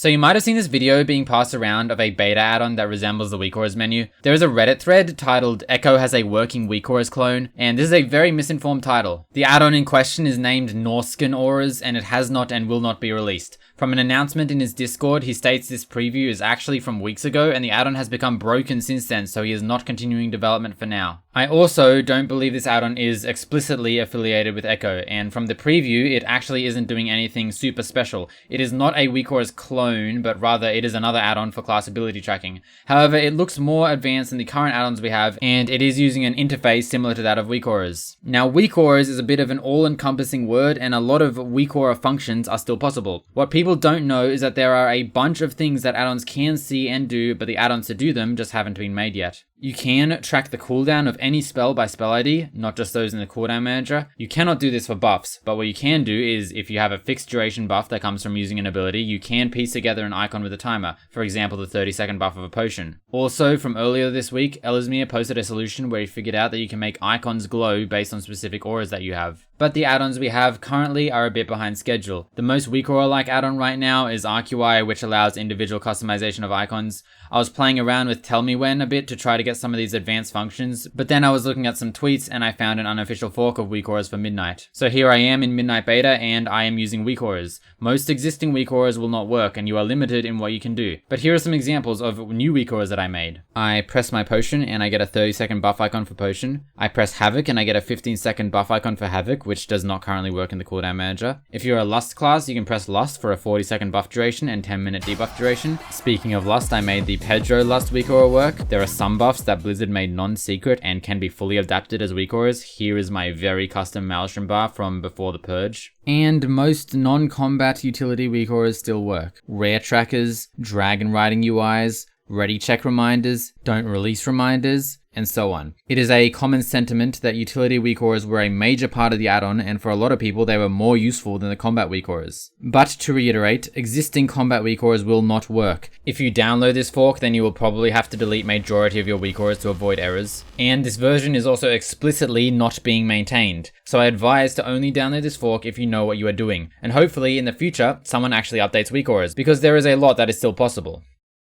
So you might have seen this video being passed around of a beta add-on that resembles the Weakauras menu. There is a Reddit thread titled Echo has a working Weakauras clone, and this is a very misinformed title. The add-on in question is named NorskenAuras, and it has not and will not be released. From an announcement in his Discord, he states this preview is actually from weeks ago, and the add-on has become broken since then, so he is not continuing development for now. I also don't believe this add-on is explicitly affiliated with Echo, and from the preview, it actually isn't doing anything super special. It is not a Weakauras clone, but rather it is another add-on for class ability tracking. However, it looks more advanced than the current add-ons we have, and it is using an interface similar to that of Weakauras. Now, Weakauras is a bit of an all-encompassing word, and a lot of Weakaura functions are still possible. What people don't know is that there are a bunch of things that add-ons can see and do, but the add-ons to do them just haven't been made yet. You can track the cooldown of any spell by spell ID, not just those in the cooldown manager. You cannot do this for buffs, but what you can do is if you have a fixed duration buff that comes from using an ability, you can piece together an icon with a timer, for example the 30-second buff of a potion. Also, from earlier this week, Elismir posted a solution where he figured out that you can make icons glow based on specific auras that you have. But the add-ons we have currently are a bit behind schedule. The most Weakaura-like add-on right now is RQI, which allows individual customization of icons. I was playing around with Tell Me When a bit to try to get some of these advanced functions, but then I was looking at some tweets and I found an unofficial fork of Weakauras for Midnight. So here I am in Midnight Beta and I am using Weakauras. Most existing Weakauras will not work and you are limited in what you can do. But here are some examples of new Weakauras that I made. I press my potion and I get a 30-second buff icon for potion. I press Havoc and I get a 15-second buff icon for Havoc, which does not currently work in the cooldown manager. If you're a Lust class, you can press Lust for a 40-second buff duration and 10-minute debuff duration. Speaking of Lust, I made the Pedro Lust Weakaura work. There are some buffs that Blizzard made non-secret and can be fully adapted as Weakauras. Here is my very custom Maelstrom bar from before the purge. And most non-combat utility Weakauras still work. Rare trackers, dragon riding UIs, ready check reminders, don't release reminders, and so on. It is a common sentiment that utility Weakauras were a major part of the add-on, and for a lot of people they were more useful than the combat Weakauras. But to reiterate, existing combat Weakauras will not work. If you download this fork, then you will probably have to delete majority of your Weakauras to avoid errors. And this version is also explicitly not being maintained, so I advise to only download this fork if you know what you are doing. And hopefully in the future, someone actually updates Weakauras, because there is a lot that is still possible.